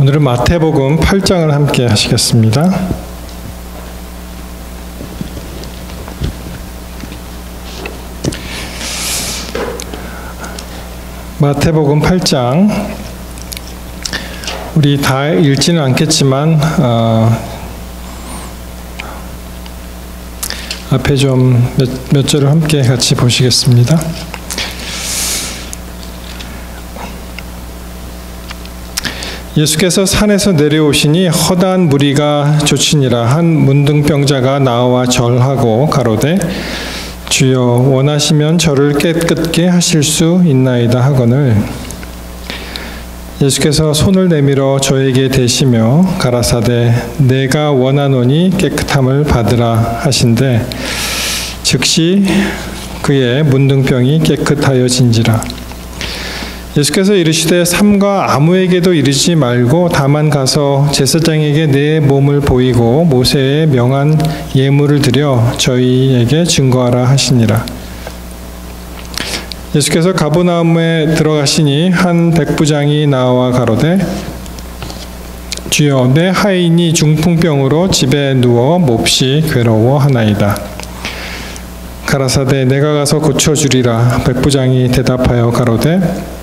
오늘은 마태복음 8장을 함께 하시겠습니다. 마태복음 8장 우리 다 읽지는 않겠지만 앞에 좀 몇 절을 함께 같이 보시겠습니다. 예수께서 산에서 내려오시니 허다한 무리가 좇으니라. 한 문둥병자가 나와 절하고 가로되 주여 원하시면 저를 깨끗게 하실 수 있나이다 하거늘 예수께서 손을 내밀어 저에게 대시며 가라사대 내가 원하노니 깨끗함을 받으라 하신대 즉시 그의 문둥병이 깨끗하여진지라. 예수께서 이르시되 삼가 아무에게도 이르지 말고 다만 가서 제사장에게 내 몸을 보이고 모세의 명한 예물을 드려 저희에게 증거하라 하시니라. 예수께서 가버나움에 들어가시니 한 백부장이 나와 가로되 주여 내 하인이 중풍병으로 집에 누워 몹시 괴로워하나이다. 가라사대 내가 가서 고쳐주리라. 백부장이 대답하여 가로되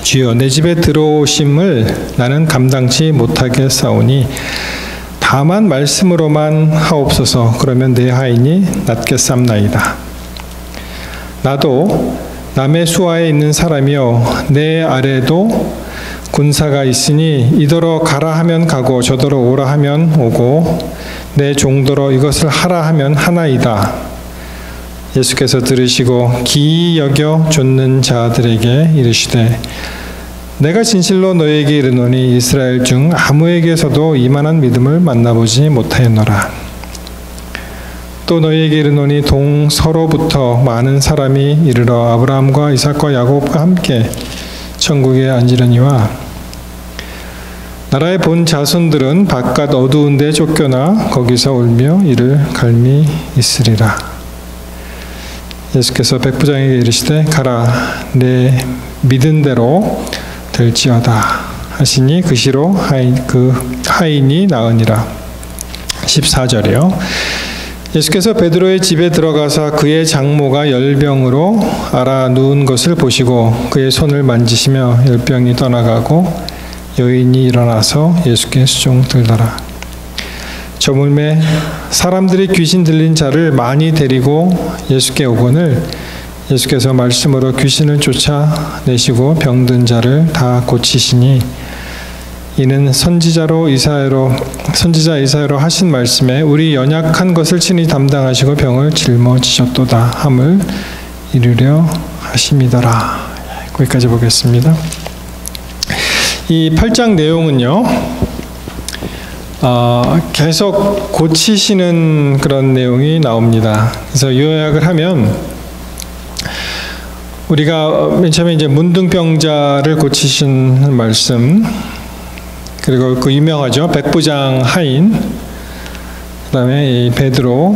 주여 내 집에 들어오심을 나는 감당치 못하겠사오니 다만 말씀으로만 하옵소서. 그러면 내 하인이 낫겠삼나이다. 나도 남의 수하에 있는 사람이요 내 아래도 군사가 있으니 이더러 가라 하면 가고 저더러 오라 하면 오고 내 종더러 이것을 하라 하면 하나이다. 예수께서 들으시고 기이 여겨 좇는 자들에게 이르시되 내가 진실로 너희에게 이르노니 이스라엘 중 아무에게서도 이만한 믿음을 만나보지 못하였노라. 또 너희에게 이르노니 동서로부터 많은 사람이 이르러 아브라함과 이삭과 야곱과 함께 천국에 앉으려니와 나라의 본 자손들은 바깥 어두운 데 쫓겨나 거기서 울며 이를 갈미 있으리라. 예수께서 백부장에게 이르시되 가라 내 믿은 대로 될지어다 하시니 그 시로 하인이 나으니라. 14절이요. 예수께서 베드로의 집에 들어가사 그의 장모가 열병으로 앓아 누운 것을 보시고 그의 손을 만지시며 열병이 떠나가고 여인이 일어나서 예수께 수종들더라. 저물매 사람들이 귀신 들린 자를 많이 데리고 예수께 오거늘 예수께서 말씀으로 귀신을 쫓아내시고 병든 자를 다 고치시니 이는 선지자 이사야로 하신 말씀에 우리 연약한 것을 친히 담당하시고 병을 짊어지셨도다 함을 이루려 하심이더라. 거기까지 보겠습니다. 이 8장 내용은요 계속 고치시는 그런 내용이 나옵니다. 그래서 요약을 하면 우리가 맨 처음에 이제 문둥병자를 고치신 말씀, 그리고 그 유명하죠 백부장 하인, 그다음에 이 베드로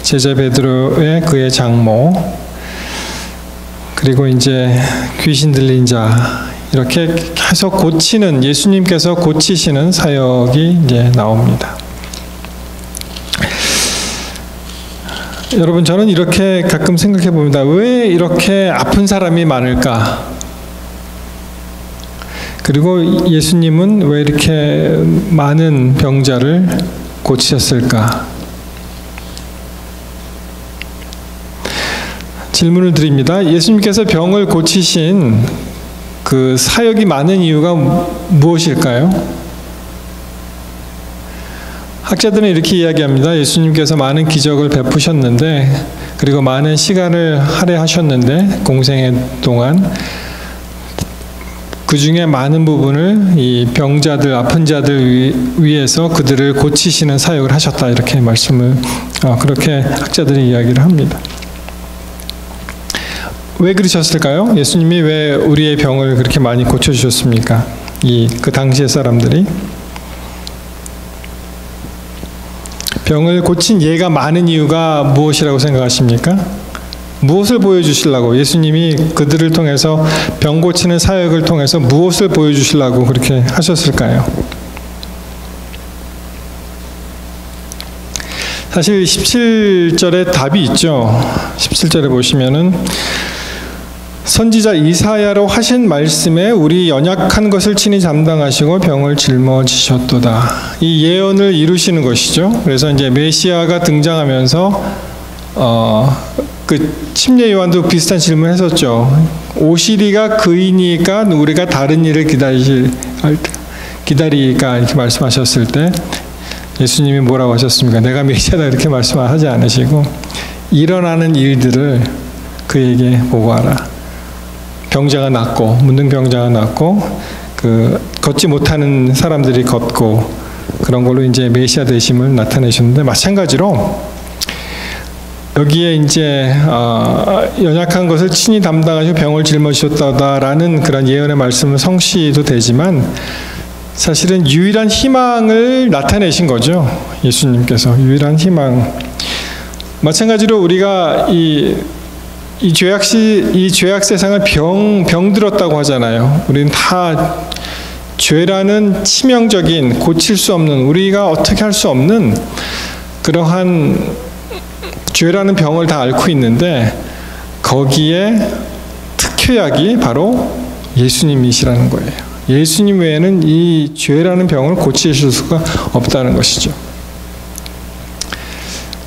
제자 베드로의 그의 장모, 그리고 이제 귀신 들린 자, 이렇게 계속 고치는 예수님께서 고치시는 사역이 이제 나옵니다. 여러분 저는 이렇게 가끔 생각해 봅니다. 왜 이렇게 아픈 사람이 많을까? 그리고 예수님은 왜 이렇게 많은 병자를 고치셨을까? 질문을 드립니다. 예수님께서 병을 고치신 그 사역이 많은 이유가 무엇일까요? 학자들은 이렇게 이야기합니다. 예수님께서 많은 기적을 베푸셨는데 그리고 많은 시간을 할애하셨는데 공생애 동안 그 중에 많은 부분을 이 병자들, 아픈 자들 위해서 그들을 고치시는 사역을 하셨다 이렇게 말씀을 그렇게 학자들이 이야기를 합니다. 왜 그러셨을까요? 예수님이 왜 우리의 병을 그렇게 많이 고쳐주셨습니까? 그 당시의 사람들이 병을 고친 예가 많은 이유가 무엇이라고 생각하십니까? 무엇을 보여주시려고 예수님이 그들을 통해서 병 고치는 사역을 통해서 무엇을 보여주시려고 그렇게 하셨을까요? 사실 17절에 답이 있죠. 17절에 보시면은 선지자 이사야로 하신 말씀에 우리 연약한 것을 친히 담당하시고 병을 짊어지셨도다. 이 예언을 이루시는 것이죠. 그래서 이제 메시아가 등장하면서 그 침례 요한도 비슷한 질문을 했었죠. 오시리가 그이니까 우리가 다른 일을 기다리까 이렇게 말씀하셨을 때 예수님이 뭐라고 하셨습니까? 내가 메시아다 이렇게 말씀하지 않으시고 일어나는 일들을 그에게 보고하라. 병자가 낫고 문둥병자가 낫고 그 걷지 못하는 사람들이 걷고 그런 걸로 이제 메시아 되심을 나타내셨는데 마찬가지로 여기에 이제 연약한 것을 친히 담당하시고 병을 짊어지셨다라는 그런 예언의 말씀은 성취도 되지만 사실은 유일한 희망을 나타내신 거죠. 예수님께서 유일한 희망. 마찬가지로 우리가 이 죄악 세상을 병들었다고 하잖아요. 우리는 다 죄라는 치명적인 고칠 수 없는 우리가 어떻게 할 수 없는 그러한 죄라는 병을 다 앓고 있는데 거기에 특효약이 바로 예수님이시라는 거예요. 예수님 외에는 이 죄라는 병을 고치실 수가 없다는 것이죠.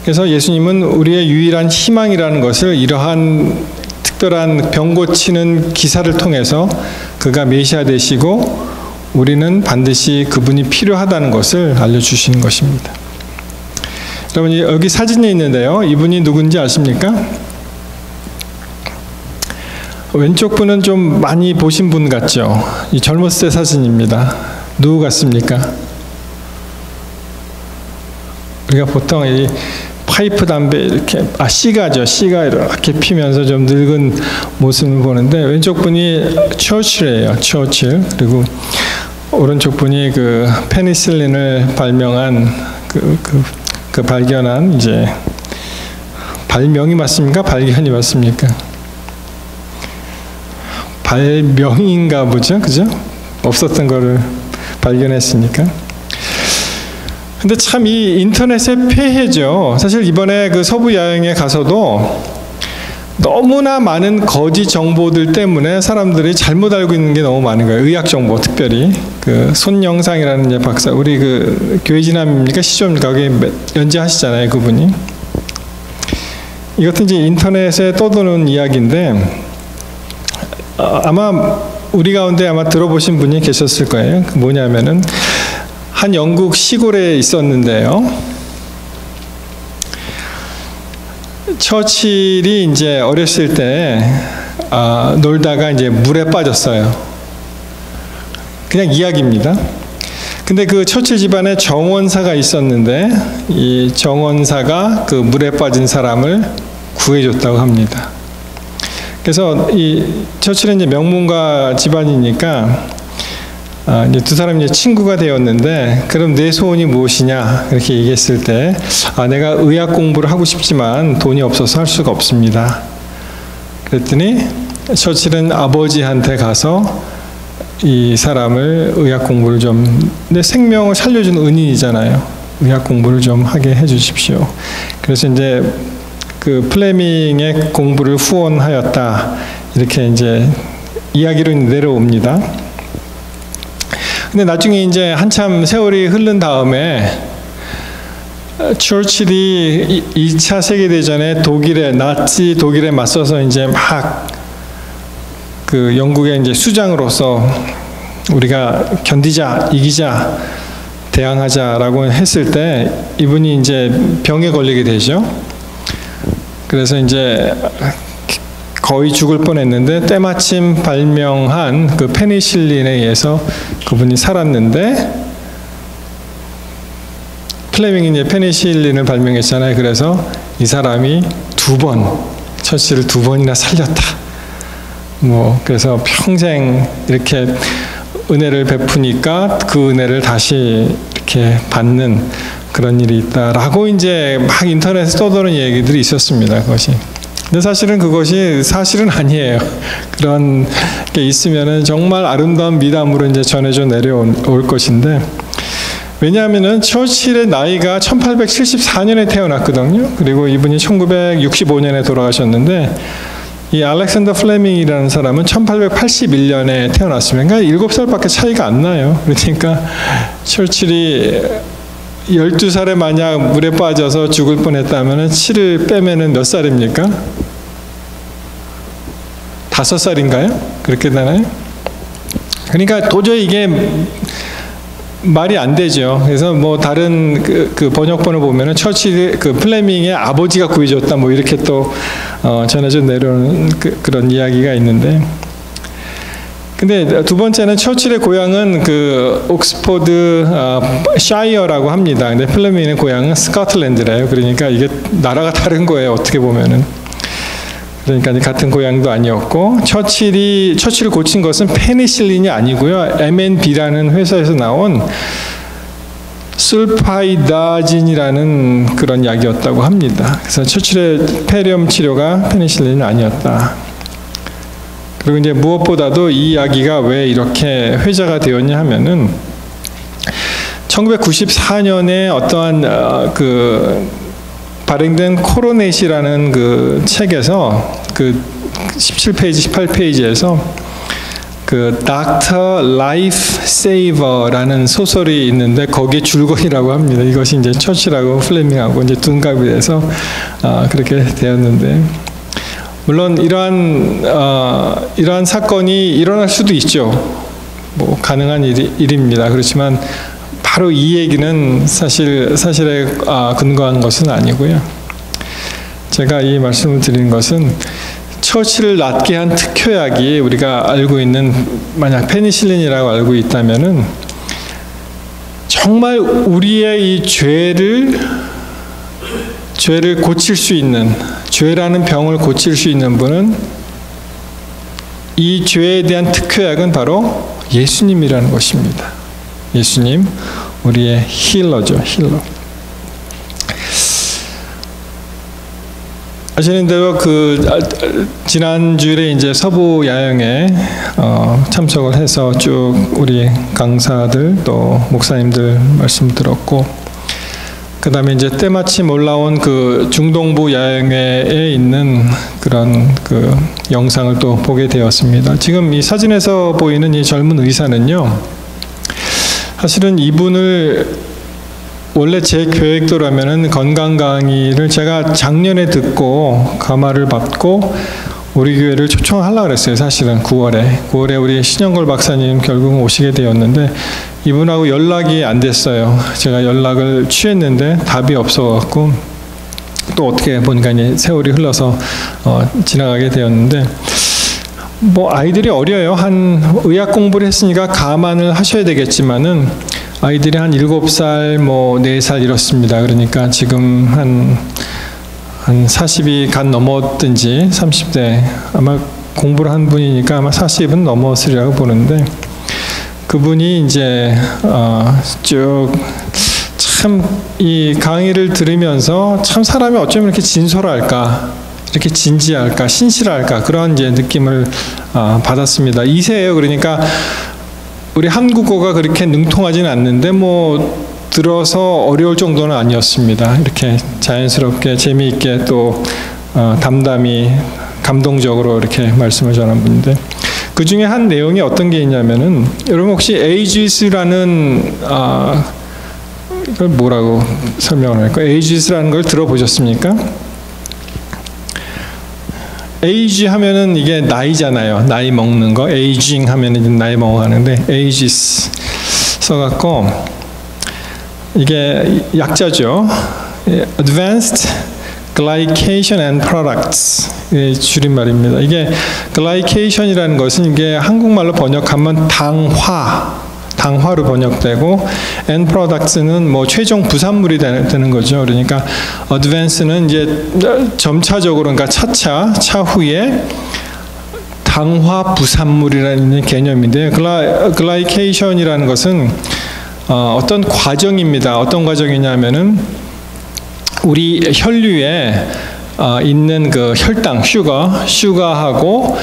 그래서 예수님은 우리의 유일한 희망이라는 것을 이러한 특별한 병 고치는 기사를 통해서 그가 메시아 되시고 우리는 반드시 그분이 필요하다는 것을 알려주시는 것입니다. 여러분 여기 사진이 있는데요. 이분이 누군지 아십니까? 왼쪽 분은 좀 많이 보신 분 같죠? 이 젊었을 때 사진입니다. 누구 같습니까? 우리가 보통 이 파이프 담배 이렇게 시가죠. 시가 이렇게 피면서 좀 늙은 모습을 보는데 왼쪽 분이 처칠이에요. 처칠. 그리고 오른쪽 분이 그 페니실린을 발명한 그 발견한 이제 발명이 맞습니까? 발견이 맞습니까? 발명인가 보죠, 그죠? 없었던 거를 발견했으니까. 근데 참 이 인터넷의 폐해죠. 사실 이번에 그 서부 야영에 가서도 너무나 많은 거짓 정보들 때문에 사람들이 잘못 알고 있는 게 너무 많은 거예요. 의학 정보, 특별히 그 손영상이라는 이제 박사, 우리 그 교회 지남입니까, 시조입니까? 거기 연재하시잖아요, 그분이. 이것도 이제 인터넷에 떠도는 이야기인데. 아마 우리 가운데 아마 들어보신 분이 계셨을 거예요. 뭐냐면은 한 영국 시골에 있었는데요. 처칠이 이제 어렸을 때 놀다가 이제 물에 빠졌어요. 그냥 이야기입니다. 근데 그 처칠 집안에 정원사가 있었는데 이 정원사가 그 물에 빠진 사람을 구해줬다고 합니다. 그래서 이 처칠은 이제 명문가 집안이니까 이제 두 사람이 이제 친구가 되었는데, 그럼 내 소원이 무엇이냐 이렇게 얘기했을 때, 내가 의학 공부를 하고 싶지만 돈이 없어서 할 수가 없습니다. 그랬더니 처칠은 아버지한테 가서 이 사람을 의학 공부를 좀, 내 생명을 살려준 은인이잖아요. 의학 공부를 좀 하게 해주십시오. 그래서 이제 그 플레밍의 공부를 후원하였다, 이렇게 이제 이야기로 내려옵니다. 근데 나중에 이제 한참 세월이 흐른 다음에 처칠이 2차 세계대전에 나치 독일에 맞서서 이제 막 그 영국의 이제 수장으로서 우리가 견디자, 이기자, 대항하자라고 했을 때 이분이 이제 병에 걸리게 되죠. 그래서 이제 거의 죽을 뻔했는데 때마침 발명한 그 페니실린에 의해서 그분이 살았는데, 플레밍이 이제 페니실린을 발명했잖아요. 그래서 이 사람이 처칠을 2번이나 살렸다. 그래서 평생 이렇게 은혜를 베푸니까 그 은혜를 다시 이렇게 받는 그런 일이 있다라고 이제 막 인터넷에 떠도는 얘기들이 있었습니다. 그것이. 근데 사실은 그것이 사실은 아니에요. 그런 게 있으면은 정말 아름다운 미담으로 이제 전해져 내려올 것인데, 왜냐하면은 처칠의 나이가 1874년에 태어났거든요. 그리고 이분이 1965년에 돌아가셨는데, 이 알렉산더 플레밍이라는 사람은 1881년에 태어났습니다. 그러니까 7살밖에 차이가 안 나요. 그러니까 처칠이 12살에 만약 물에 빠져서 죽을 뻔했다면 7을 빼면은 몇 살입니까? 5살인가요? 그렇게 되나요? 그러니까 도저히 이게 말이 안 되죠. 그래서 뭐 다른 그 번역본을 보면은 처칠 그 플레밍의 아버지가 구해줬다 뭐 이렇게 또 전해져 내려오는 그런 이야기가 있는데, 근데 두 번째는 처칠의 고향은 그 옥스포드 샤이어라고 합니다. 근데 플레밍의 고향은 스코틀랜드래요. 그러니까 이게 나라가 다른 거예요. 어떻게 보면은. 그러니까 같은 고향도 아니었고, 처칠을 고친 것은 페니실린이 아니고요, M&B라는 회사에서 나온 술파이다진이라는 그런 약이었다고 합니다. 그래서 처칠의 폐렴 치료가 페니실린이 아니었다. 그리고 이제 무엇보다도 이 이야기가 왜 이렇게 회자가 되었냐 하면은 1994년에 어떠한 발행된 코로넷이라는 그 책에서 그 17페이지, 18페이지에서 그 닥터 라이프 세이버라는 소설이 있는데 거기에 줄거리라고 합니다. 이것이 이제 처칠하고 플레밍하고 이제 둔갑이 돼서 그렇게 되었는데, 물론 이러한 사건이 일어날 수도 있죠. 뭐 가능한 일입니다. 그렇지만 바로 이 얘기는 사실에 근거한 것은 아니고요. 제가 이 말씀을 드리는 것은 처칠을 낫게 한 특효약이 우리가 알고 있는, 만약 페니실린이라고 알고 있다면은 정말 우리의 이 죄를 고칠 수 있는, 죄라는 병을 고칠 수 있는 분은, 이 죄에 대한 특효약은 바로 예수님이라는 것입니다. 예수님, 우리의 힐러죠, 힐러. 아시는 대로 지난주에 이제 서부 야영에 참석을 해서 쭉 우리 강사들 또 목사님들 말씀 들었고, 그 다음에 이제 때마침 올라온 그 중동부 야영회에 있는 그런 그 영상을 또 보게 되었습니다. 지금 이 사진에서 보이는 이 젊은 의사는요, 사실은 이분을 원래 제 계획대로라면은 건강 강의를 제가 작년에 듣고 감화를 받고 우리 교회를 초청하려고 그랬어요. 사실은 9월에 우리 신영걸 박사님 결국은 오시게 되었는데, 이분하고 연락이 안 됐어요. 제가 연락을 취했는데 답이 없어갖고 또 어떻게 보니까 이제 세월이 흘러서 지나가게 되었는데, 뭐 아이들이 어려요. 한 의학 공부를 했으니까 감안을 하셔야 되겠지만은 아이들이 한 7살, 뭐 4살 이렇습니다. 그러니까 지금 한 40이 간 넘었든지 30대, 아마 공부를 한 분이니까 아마 40은 넘었으리라고 보는데, 그분이 이제 쭉 참 이 강의를 들으면서 참 사람이 어쩌면 이렇게 진솔할까, 이렇게 진지할까, 신실할까, 그런 이제 느낌을 받았습니다. 2세예요. 그러니까 우리 한국어가 그렇게 능통하지는 않는데 뭐 들어서 어려울 정도는 아니었습니다. 이렇게 자연스럽게 재미있게 또 담담히 감동적으로 이렇게 말씀을 전한 분인데, 그 중에 한 내용이 어떤 게 있냐면은, 여러분 혹시 에이지스라는 이걸 뭐라고 설명을 할까요? 에이지스라는 걸 들어보셨습니까? 에이지 하면은 이게 나이잖아요. 나이 먹는 거. 에이징 하면은 나이 먹어가는데, 에이지스 써갖고, 이게 약자죠. Advanced Glycation and Products, 줄임말입니다. 이게 Glycation이라는 것은 이게 한국말로 번역하면 당화로 번역되고, end products는 뭐 최종 부산물이 되는 거죠. 그러니까 advance는 이제 점차적으로, 그러니까 차후에 당화 부산물이라는 개념인데요. glycation이라는 것은 어떤 과정입니다. 어떤 과정이냐면은 우리 혈류에 있는 그 혈당, 슈가하고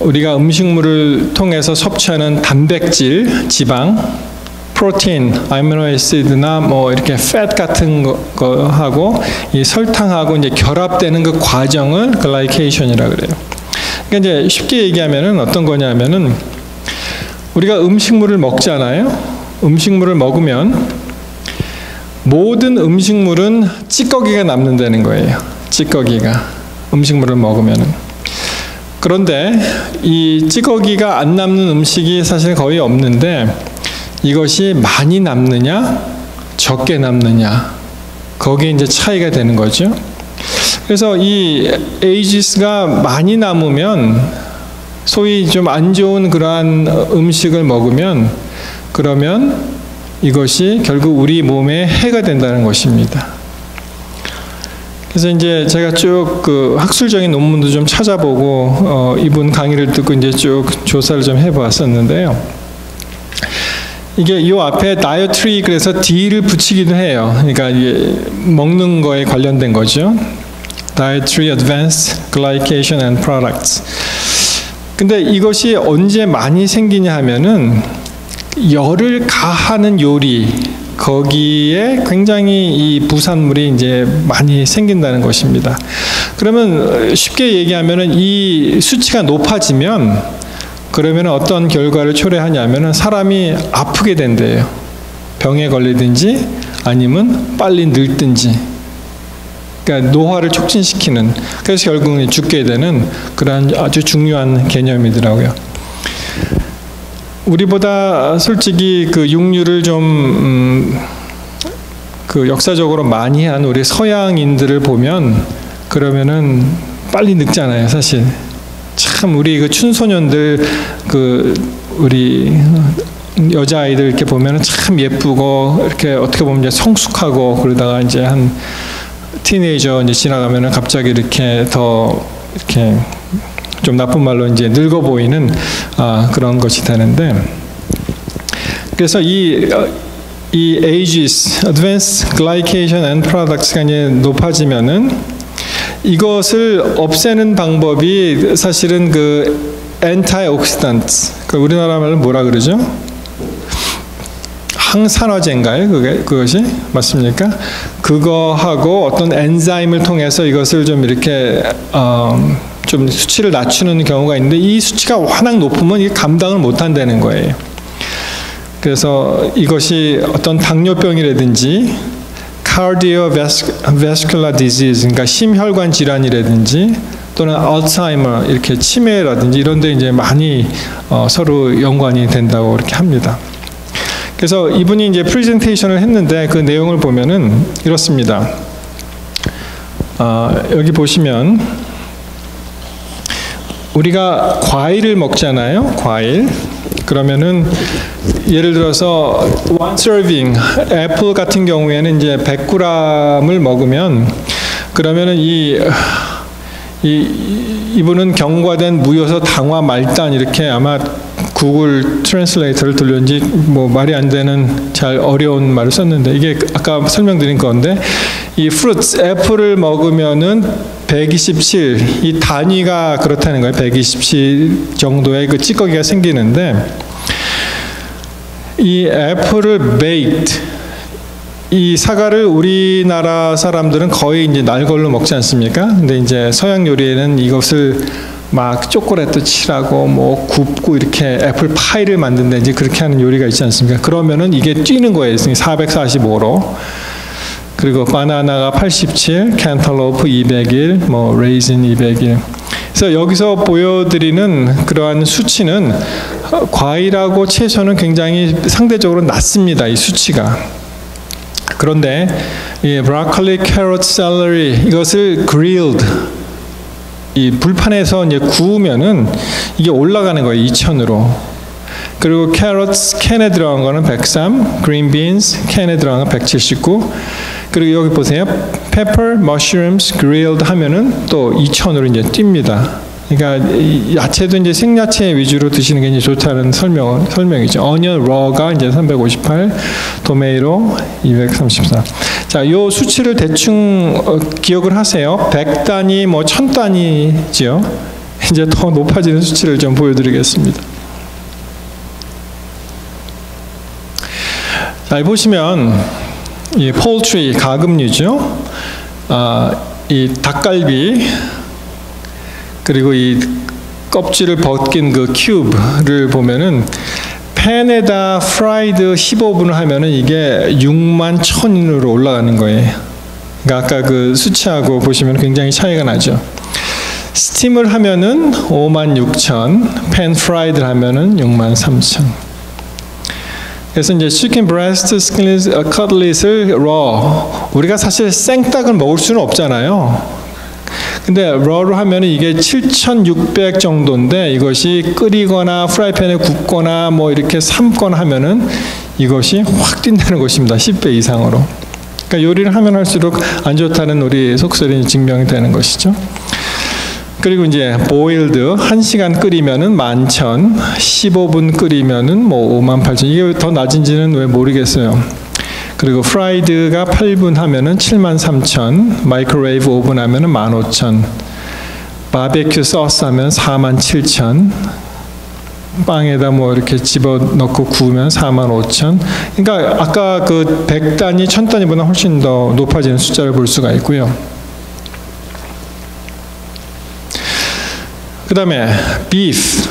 우리가 음식물을 통해서 섭취하는 단백질, 지방, 프로틴, 아미노애시드나 뭐 이렇게 팻 같은 거하고 이 설탕하고 이제 결합되는 그 과정을 글라이케이션이라 그래요. 그러니까 이제 쉽게 얘기하면은 어떤 거냐면은 우리가 음식물을 먹잖아요. 음식물을 먹으면 모든 음식물은 찌꺼기가 남는다는 거예요. 찌꺼기가 음식물을 먹으면은. 그런데 이 찌꺼기가 안 남는 음식이 사실 거의 없는데 이것이 많이 남느냐 적게 남느냐 거기에 이제 차이가 되는 거죠. 그래서 이 에이지스가 많이 남으면 소위 좀 안 좋은 그러한 음식을 먹으면 그러면 이것이 결국 우리 몸에 해가 된다는 것입니다. 그래서 이제 제가 쭉 그 학술적인 논문도 좀 찾아보고 이분 강의를 듣고 이제 쭉 조사를 좀 해보았었는데요. 이게 이 앞에 다이어트리 그래서 D를 붙이기도 해요. 그러니까 이게 먹는 거에 관련된 거죠. Dietary Advanced Glycation and Products. 근데 이것이 언제 많이 생기냐 하면은 열을 가하는 요리 거기에 굉장히 이 부산물이 이제 많이 생긴다는 것입니다. 그러면 쉽게 얘기하면은 이 수치가 높아지면 그러면 어떤 결과를 초래하냐면은 사람이 아프게 된대요. 병에 걸리든지 아니면 빨리 늙든지. 그러니까 노화를 촉진시키는, 그래서 결국은 죽게 되는 그런 아주 중요한 개념이더라고요. 우리보다 솔직히 그 육류를 좀 그 역사적으로 많이 한 우리 서양인들을 보면 그러면은 빨리 늙잖아요, 사실. 참 우리 그 춘소년들 그 우리 여자아이들 이렇게 보면은 참 예쁘고 이렇게 어떻게 보면 이제 성숙하고 그러다가 이제 한 티네이저 이제 지나가면은 갑자기 이렇게 더 이렇게 좀 나쁜 말로 이제 늙어 보이는 그런 것이 되는데, 그래서 이 AGEs, Advanced Glycation and Products가 이제 높아지면은 이것을 없애는 방법이 사실은 그 antioxidants, 그 우리나라 말로 뭐라 그러죠? 항산화제인가요? 그것이 맞습니까? 그거하고 어떤 엔자임을 통해서 이것을 좀 이렇게 좀 수치를 낮추는 경우가 있는데 이 수치가 워낙 높으면 이게 감당을 못 한다는 거예요. 그래서 이것이 어떤 당뇨병이라든지 cardiovascular disease, 그러니까 심혈관 질환이라든지 또는 알츠하이머 이렇게 치매라든지 이런 데 이제 많이 서로 연관이 된다고 이렇게 합니다. 그래서 이분이 이제 프레젠테이션을 했는데 그 내용을 보면은 이렇습니다. 여기 보시면 우리가 과일을 먹잖아요. 과일. 그러면은 예를 들어서 one serving 애플 같은 경우에는 이제 100g을 먹으면 그러면은 이분은 경과된 무효소 당화 말단 이렇게 아마 구글 트랜슬레이터를 돌렸는지 뭐 말이 안 되는 잘 어려운 말을 썼는데 이게 아까 설명드린 건데 이 프루츠 애플을 먹으면은 127 이 단위가 그렇다는 거예요. 127 정도의 그 찌꺼기가 생기는데 이 애플을 baked 이 사과를 우리나라 사람들은 거의 이제 날 걸로 먹지 않습니까? 근데 이제 서양 요리에는 이것을 막 초콜릿도 칠하고 뭐 굽고 이렇게 애플 파이를 만든다 이제 그렇게 하는 요리가 있지 않습니까? 그러면은 이게 뛰는 거예요. 445로. 그리고 바나나가 87, 캔탈로프 201, 뭐 레이진 201. 그래서 여기서 보여드리는 그러한 수치는 과일하고 채소는 굉장히 상대적으로 낮습니다. 이 수치가. 그런데 이 브로콜리, 캐럿, 샐러리 이것을 grilled 이 불판에서 이제 구우면은 이게 올라가는 거예요. 2000으로. 그리고 캐럿 캔에 들어간 거는 103, green beans 캔에 들어간 건 179. 그리고 여기 보세요. pepper, mushrooms, grilled 하면은 또 2000으로 이제 뜁니다. 그러니까 야채도 이제 생야채 위주로 드시는 게 이제 좋다는 설명이죠. 어니언 러가 이제 358, 토메이로 234. 자, 요 수치를 대충 기억을 하세요. 100단위, 뭐 1000단위죠. 이제 더 높아지는 수치를 좀 보여드리겠습니다. 자, 보시면 이 폴트리 가금류죠. 이 닭갈비 그리고 이 껍질을 벗긴 그 큐브를 보면은 팬에다 프라이드 15분을 하면은 이게 61,000으로 올라가는 거예요. 그러니까 아까 그 수치하고 보시면 굉장히 차이가 나죠. 스팀을 하면은 56,000, 팬 프라이드를 하면은 63,000. 그래서 이제 치킨 브레스트, 커틀릿을 우리가 사실 생닭을 먹을 수는 없잖아요. 근데 러로 하면 이게 7,600 정도인데 이것이 끓이거나 프라이팬에 굽거나 뭐 이렇게 삶거나 하면은 이것이 확 뛴다는 것입니다. 10배 이상으로. 그러니까 요리를 하면 할수록 안 좋다는 우리 속설이 증명이 되는 것이죠. 그리고 이제 보일드 1시간 끓이면은 11,000, 15분 끓이면은 뭐 58,000. 이게 더 낮은지는 왜 모르겠어요. 그리고 프라이드가 8분 하면은 73,000, 마이크로웨이브 오븐 하면은 15,000, 바베큐 소스 하면 47,000, 빵에다 뭐 이렇게 집어넣고 구우면 45,000. 그러니까 아까 그 100단위, 1000단위보다 훨씬 더 높아지는 숫자를 볼 수가 있고요. 그 다음에 beef.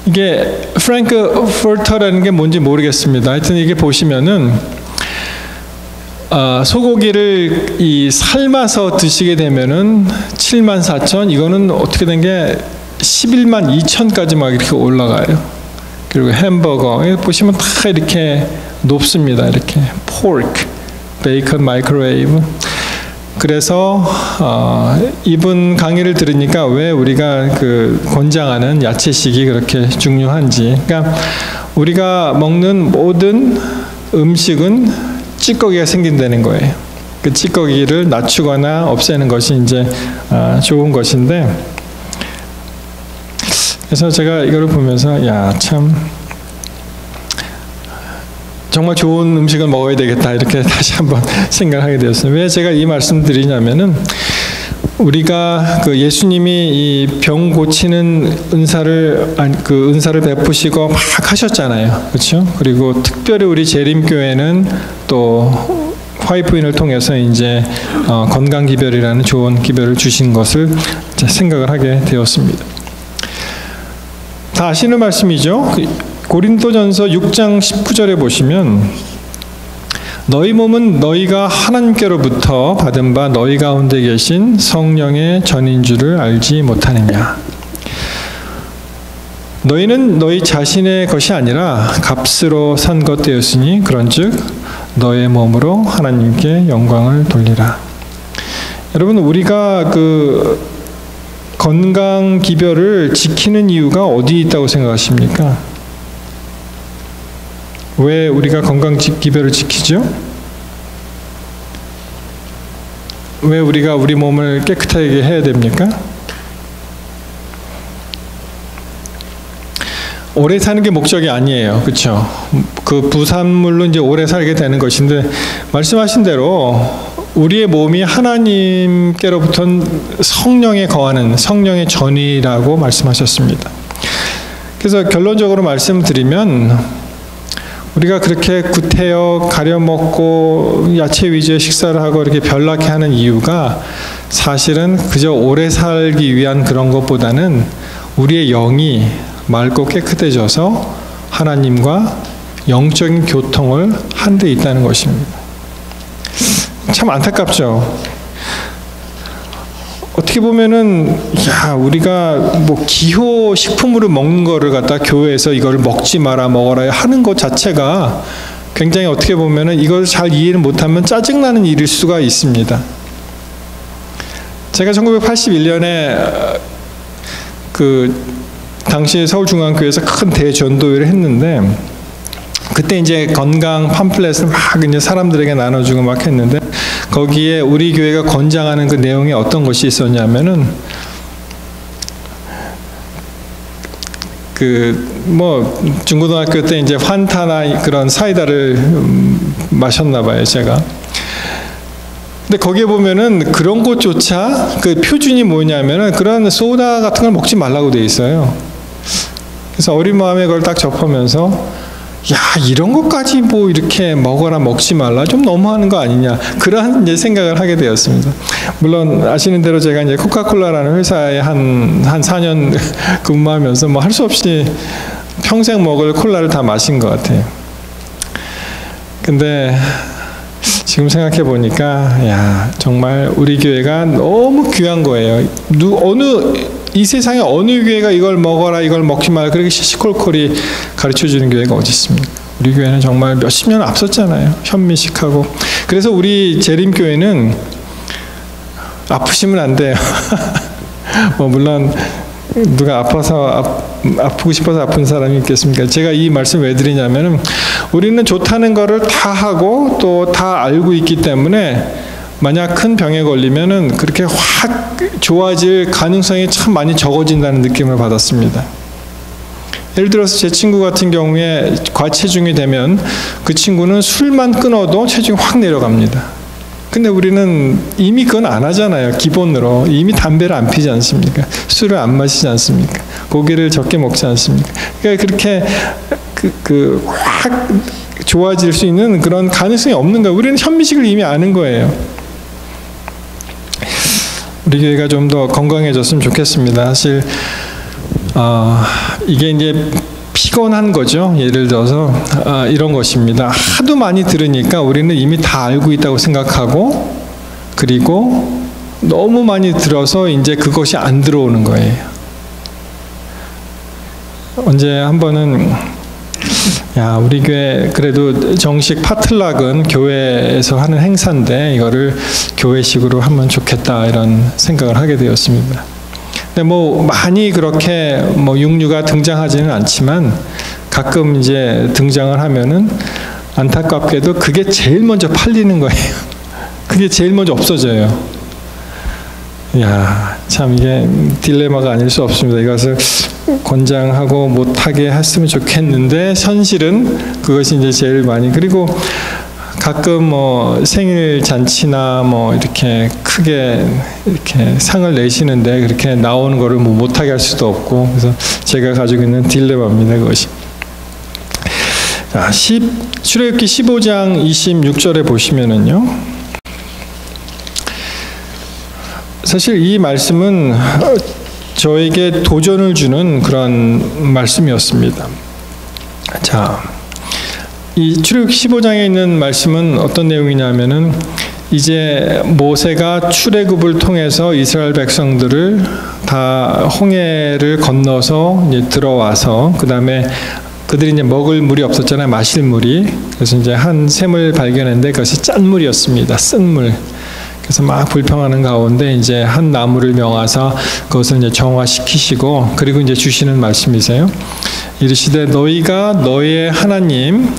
이게 프랭크포터라는 게 뭔지 모르겠습니다. 하여튼 이게 보시면은 소고기를 이 삶아서 드시게 되면은 74,000, 이거는 어떻게 된 게 112,000까지 막 이렇게 올라가요. 그리고 햄버거 보시면 다 이렇게 높습니다. 이렇게 pork, 베이컨, 마이크로웨이브. 그래서 이분 강의를 들으니까 왜 우리가 그 권장하는 야채식이 그렇게 중요한지. 그러니까 우리가 먹는 모든 음식은 찌꺼기가 생긴다는 거예요. 그 찌꺼기를 낮추거나 없애는 것이 이제 좋은 것인데, 그래서 제가 이걸 보면서 야, 참 정말 좋은 음식을 먹어야 되겠다 이렇게 다시 한번 생각하게 되었어요. 왜 제가 이 말씀 드리냐면은 우리가 그 예수님이 이 병 고치는 은사를 베푸시고 막 하셨잖아요. 그렇죠? 그리고 특별히 우리 재림교회는 또 화이트인을 통해서 이제 건강 기별이라는 좋은 기별을 주신 것을 생각을 하게 되었습니다. 다 아시는 말씀이죠. 고린도전서 6장 19절에 보시면 너희 몸은 너희가 하나님께로부터 받은 바 너희 가운데 계신 성령의 전인 줄을 알지 못하느냐. 너희는 너희 자신의 것이 아니라 값으로 산 것 되었으니 그런즉 너의 몸으로 하나님께 영광을 돌리라. 여러분, 우리가 그 건강 기별을 지키는 이유가 어디 있다고 생각하십니까? 왜 우리가 건강 기별을 지키죠? 왜 우리가 우리 몸을 깨끗하게 해야 됩니까? 오래 사는 게 목적이 아니에요. 그렇죠? 그 부산물로 이제 오래 살게 되는 것인데, 말씀하신 대로 우리의 몸이 하나님께로부터 성령에 거하는 성령의 전이라고 말씀하셨습니다. 그래서 결론적으로 말씀드리면 우리가 그렇게 구태여 가려먹고 야채 위주의 식사를 하고 이렇게 별나게 하는 이유가 사실은 그저 오래 살기 위한 그런 것보다는 우리의 영이 맑고 깨끗해져서 하나님과 영적인 교통을 한 데 있다는 것입니다. 참 안타깝죠. 어떻게 보면은 우리가 뭐 기호 식품으로 먹는 거를 갖다 교회에서 이걸 먹지 마라 먹어라 하는 것 자체가 굉장히 어떻게 보면은 이걸 잘 이해를 못하면 짜증나는 일일 수가 있습니다. 제가 1981년에 그 당시 서울중앙교회에서 큰 대전도회를 했는데, 그때 이제 건강 팜플렛을 막 이제 사람들에게 나눠주고 막 했는데, 거기에 우리 교회가 권장하는 그 내용에 어떤 것이 있었냐면은 중고등학교 때 이제 환타나 그런 사이다를 마셨나 봐요, 제가. 근데 거기에 보면은 그런 것조차 그 표준이 뭐냐면은 그런 소다 같은 걸 먹지 말라고 돼 있어요. 그래서 어린 마음에 그걸 딱 접하면서 야, 이런 것까지 뭐 이렇게 먹어라 먹지 말라 좀 너무하는 거 아니냐, 그런 이제 생각을 하게 되었습니다. 물론 아시는 대로 제가 이제 코카콜라라는 회사에 한 4년 근무하면서 뭐 할 수 없이 평생 먹을 콜라를 다 마신 것 같아요. 근데 지금 생각해 보니까 야, 정말 우리 교회가 너무 귀한 거예요. 이 세상에 어느 교회가 이걸 먹어라 이걸 먹지 말라 그렇게 시시콜콜이 가르쳐주는 교회가 어디 있습니까? 우리 교회는 정말 몇십 년 앞섰잖아요. 현미식하고. 그래서 우리 재림교회는 아프시면 안 돼요. 물론 누가 아프고 싶어서 아픈 사람이 있겠습니까? 제가 이 말씀 왜 드리냐면은 우리는 좋다는 거를 다 하고 또 다 알고 있기 때문에 만약 큰 병에 걸리면은 그렇게 확 좋아질 가능성이 참 많이 적어진다는 느낌을 받았습니다. 예를 들어서 제 친구 같은 경우에 과체중이 되면 그 친구는 술만 끊어도 체중이 확 내려갑니다. 근데 우리는 이미 그건 안 하잖아요. 기본으로 이미 담배를 안 피지 않습니까? 술을 안 마시지 않습니까? 고기를 적게 먹지 않습니까? 그러니까 그렇게 확 좋아질 수 있는 그런 가능성이 없는 거예요. 우리는 현미식을 이미 아는 거예요. 우리 교회가 좀 더 건강해졌으면 좋겠습니다. 사실 이게 이제 피곤한 거죠. 예를 들어서 이런 것입니다. 하도 많이 들으니까 우리는 이미 다 알고 있다고 생각하고, 그리고 너무 많이 들어서 이제 그것이 안 들어오는 거예요. 언제 한 번은 야, 우리 교회 그래도 정식 파틀락은 교회에서 하는 행사인데 이거를 교회식으로 하면 좋겠다 이런 생각을 하게 되었습니다. 근데 많이 그렇게 육류가 등장하지는 않지만 가끔 이제 등장을 하면은 안타깝게도 그게 제일 먼저 팔리는 거예요. 그게 제일 먼저 없어져요. 야, 참 이게 딜레마가 아닐 수 없습니다. 이것을 권장하고 못하게 했으면 좋겠는데 현실은 그것이 이제 제일 많이. 그리고 가끔 생일 잔치나 이렇게 크게 이렇게 상을 내시는데 그렇게 나오는 거를 못하게 할 수도 없고, 그래서 제가 가지고 있는 딜레마입니다, 그것이. 자, 출애굽기 15장 26절에 보시면은요. 사실 이 말씀은 저에게 도전을 주는 그런 말씀이었습니다. 자, 이 출애굽기 15장에 있는 말씀은 어떤 내용이냐면은 이제 모세가 출애굽을 통해서 이스라엘 백성들을 다 홍해를 건너서 이제 들어와서 그 다음에 그들이 이제 먹을 물이 없었잖아요, 마실 물이. 그래서 이제 한 샘을 발견했는데 그것이 짠물이었습니다, 쓴물. 그래서 막 불평하는 가운데 이제 한 나무를 명하사 그것을 이제 정화시키시고, 그리고 이제 주시는 말씀이세요. 이르시되 너희가 너희의 하나님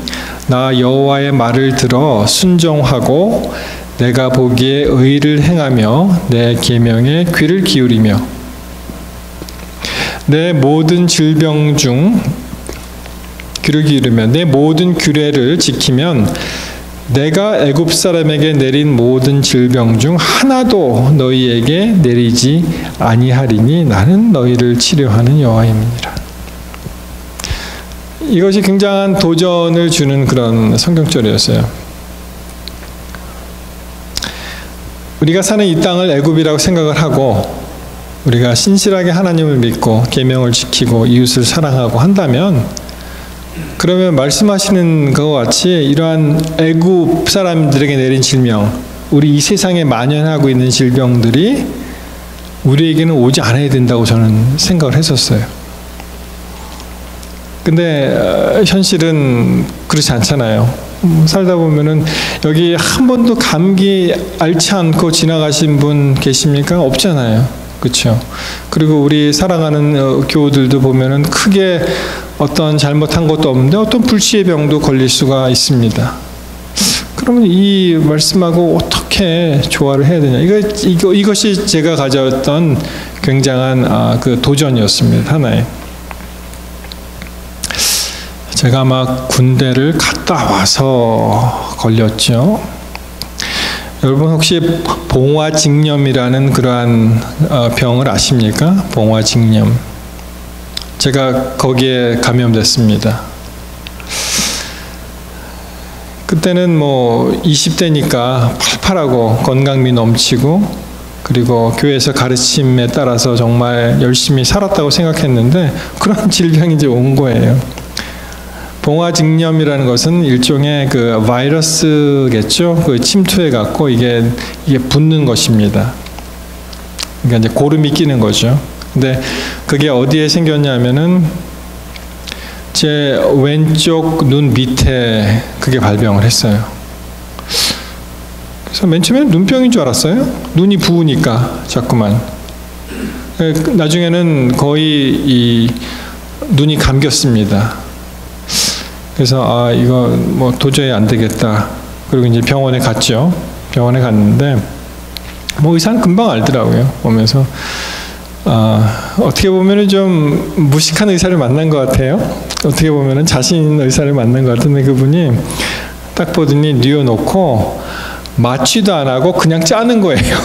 나 여호와의 말을 들어 순종하고 내가 보기에 의를 행하며 내 계명에 귀를 기울이며 내 모든 질병 중 귀를 기울이며 내 모든 규례를 지키면 내가 애굽 사람에게 내린 모든 질병 중 하나도 너희에게 내리지 아니하리니 나는 너희를 치료하는 여호와임이니라. 이것이 굉장한 도전을 주는 그런 성경절이었어요. 우리가 사는 이 땅을 애굽이라고 생각을 하고 우리가 신실하게 하나님을 믿고 계명을 지키고 이웃을 사랑하고 한다면, 그러면 말씀하시는 것과 같이 이러한 애굽 사람들에게 내린 질병, 우리 이 세상에 만연하고 있는 질병들이 우리에게는 오지 않아야 된다고 저는 생각을 했었어요. 근데 현실은 그렇지 않잖아요. 살다 보면은 여기 한 번도 감기 앓지 않고 지나가신 분 계십니까? 없잖아요. 그렇죠? 그리고 우리 사랑하는 교우들도 보면은 크게 어떤 잘못한 것도 없는데 어떤 불치의 병도 걸릴 수가 있습니다. 그러면 이 말씀하고 어떻게 조화를 해야 되냐? 이것이 제가 가져왔던 굉장한 그 도전이었습니다. 하나의. 제가 막 군대를 갔다 와서 걸렸죠. 여러분 혹시 봉화직염이라는 그러한 병을 아십니까? 봉화직염. 제가 거기에 감염됐습니다. 그때는 뭐 20대니까 팔팔하고 건강미 넘치고 그리고 교회에서 가르침에 따라서 정말 열심히 살았다고 생각했는데 그런 질병이 이제 온 거예요. 봉화직염이라는 것은 일종의 그 바이러스겠죠. 그 침투해 갖고 이게 붙는 것입니다. 그러니까 이제 고름이 끼는 거죠. 근데 그게 어디에 생겼냐면은 제 왼쪽 눈 밑에 그게 발병을 했어요. 그래서 맨 처음에는 눈병인 줄 알았어요. 눈이 부으니까 자꾸만. 나중에는 거의 이 눈이 감겼습니다. 그래서 이거 뭐 도저히 안 되겠다. 그리고 이제 병원에 갔죠. 병원에 갔는데 뭐 의사는 금방 알더라고요. 보면서 어떻게 보면은 좀 무식한 의사를 만난 것 같아요. 어떻게 보면은 자신 있는 의사를 만난 것 같은데 그분이 딱 보더니 뉘어놓고 마취도 안 하고 그냥 짜는 거예요.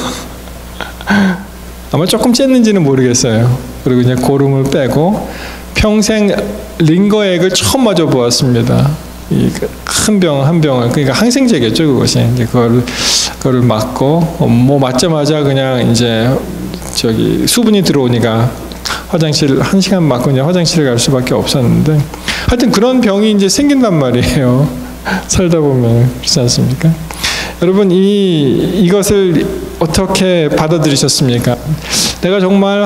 아마 조금 쨌는지는 모르겠어요. 그리고 이제 고름을 빼고 평생 링거액을 처음 맞아 보았습니다. 이 큰 병 한 병을 그러니까 항생제겠죠 그것이. 이제 그거를 맞고 뭐 맞자마자 그냥 이제 저기 수분이 들어오니까 화장실 1시간 맞고 그냥 화장실에 갈 수밖에 없었는데 하여튼 그런 병이 이제 생긴단 말이에요. 살다 보면 그렇지 않습니까? 여러분 이것을 어떻게 받아들이셨습니까? 내가 정말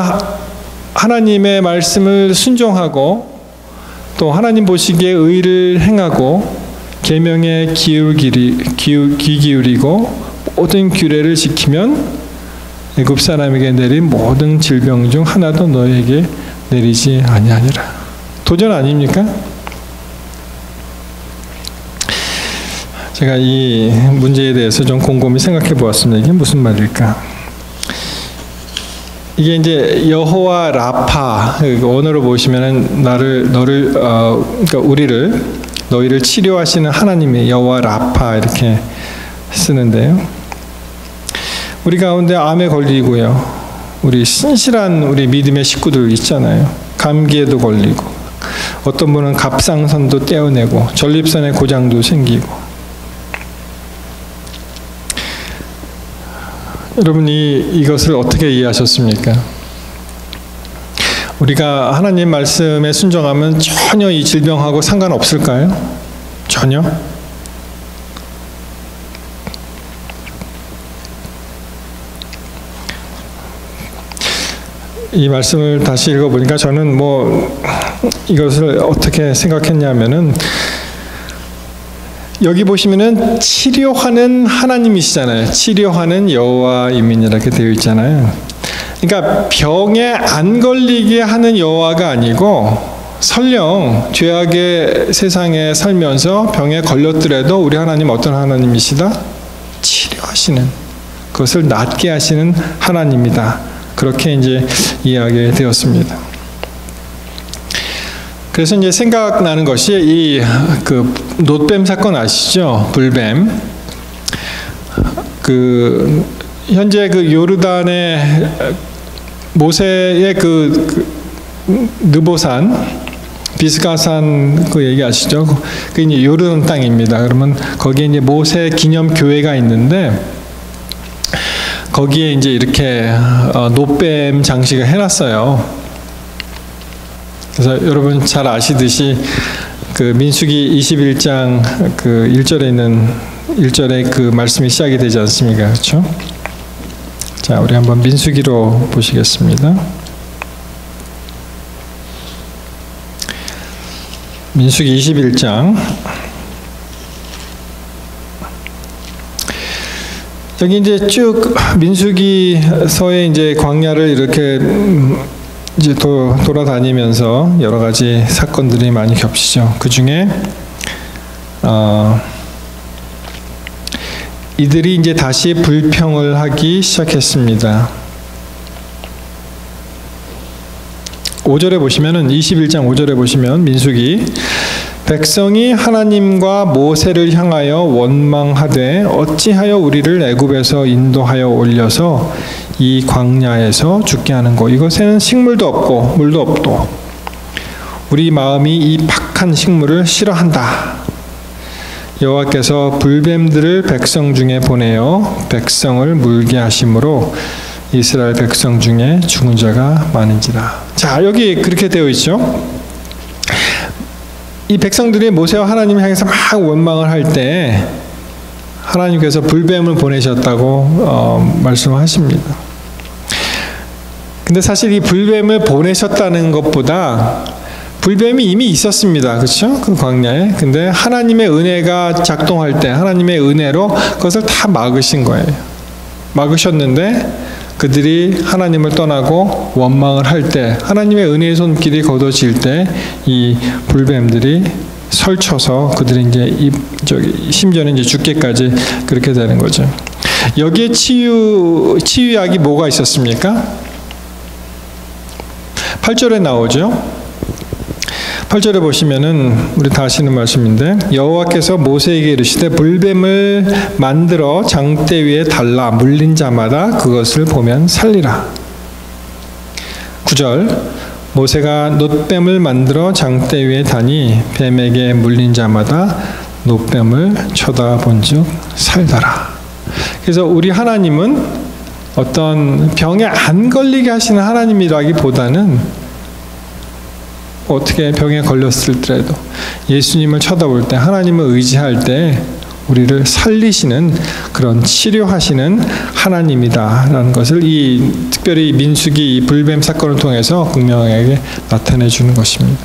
하나님의 말씀을 순종하고 또 하나님 보시기에 의를 행하고 계명에 귀 기울이고 모든 규례를 지키면 애굽 사람에게 내린 모든 질병 중 하나도 너에게 내리지 아니하니라. 도전 아닙니까? 제가 이 문제에 대해서 좀 곰곰이 생각해 보았습니다. 이게 무슨 말일까? 이게 이제 여호와 라파 원어로 보시면은 그러니까 너희를 치료하시는 하나님이 여호와 라파 이렇게 쓰는데요. 우리 가운데 암에 걸리고요. 우리 신실한 우리 믿음의 식구들 있잖아요. 감기에도 걸리고 어떤 분은 갑상선도 떼어내고 전립선에 고장도 생기고. 여러분이 이것을 어떻게 이해하셨습니까? 우리가 하나님 말씀에 순종하면 전혀 이 질병하고 상관없을까요? 전혀? 이 말씀을 다시 읽어보니까 저는 뭐 이것을 어떻게 생각했냐면은 여기 보시면은 치료하는 하나님이시잖아요. 치료하는 여호와이민 이렇게 되어 있잖아요. 그러니까 병에 안 걸리게 하는 여호와가 아니고 설령 죄악의 세상에 살면서 병에 걸렸더라도 우리 하나님 어떤 하나님이시다? 치료하시는, 그것을 낫게 하시는 하나님이다. 그렇게 이제 이해하게 되었습니다. 그래서 이제 생각나는 것이 이 그 놋뱀 사건 아시죠? 불뱀. 그 현재 그 요르단의 모세의 그 느보산, 비스가산 그 얘기 아시죠? 그 이제 요르단 땅입니다. 그러면 거기에 이제 모세 기념 교회가 있는데 거기에 이제 이렇게 놋뱀 장식을 해놨어요. 그래서 여러분 잘 아시듯이 그 민수기 21장 그 1절에 있는 1절에 그 말씀이 시작이 되지 않습니까? 그렇죠? 자, 우리 한번 민수기로 보시겠습니다. 민수기 21장. 여기 이제 쭉 민수기서에 이제 광야를 이렇게 이제 돌아다니면서 여러 가지 사건들이 많이 겹치죠. 그 중에 이들이 이제 다시 불평을 하기 시작했습니다. 5절에 보시면은 21장 5절에 보시면 민수기 백성이 하나님과 모세를 향하여 원망하되 어찌하여 우리를 애굽에서 인도하여 올려서 이 광야에서 죽게 하는고. 이곳에는 식물도 없고 물도 없고 우리 마음이 이 박한 식물을 싫어한다. 여호와께서 불뱀들을 백성 중에 보내어 백성을 물게 하심으로 이스라엘 백성 중에 죽은 자가 많은지라. 자, 여기 그렇게 되어 있죠. 이 백성들이 모세와 하나님을 향해서 막 원망을 할 때 하나님께서 불뱀을 보내셨다고 말씀하십니다. 근데 사실 이 불뱀을 보내셨다는 것보다 불뱀이 이미 있었습니다. 그렇죠? 그 광야에. 근데 하나님의 은혜가 작동할 때 하나님의 은혜로 그것을 다 막으신 거예요. 막으셨는데 그들이 하나님을 떠나고 원망을 할 때 하나님의 은혜의 손길이 걷어질 때 이 불뱀들이 설쳐서 그들이 이제 심지어는 이제 죽게까지 그렇게 되는 거죠. 여기에 치유약이 뭐가 있었습니까? 8절에 나오죠. 8절에 보시면은 우리 다 아시는 말씀인데 여호와께서 모세에게 이르시되 불뱀을 만들어 장대 위에 달라 물린 자마다 그것을 보면 살리라. 9절 모세가 놋뱀을 만들어 장대 위에 다니 뱀에게 물린 자마다 놋뱀을 쳐다본즉 살더라. 그래서 우리 하나님은 어떤 병에 안 걸리게 하시는 하나님이라기보다는 어떻게 병에 걸렸을지라도 예수님을 쳐다볼 때 하나님을 의지할 때 우리를 살리시는 그런 치료하시는 하나님이다라는 것을 특별히 민수기 이 불뱀 사건을 통해서 분명하게 나타내 주는 것입니다.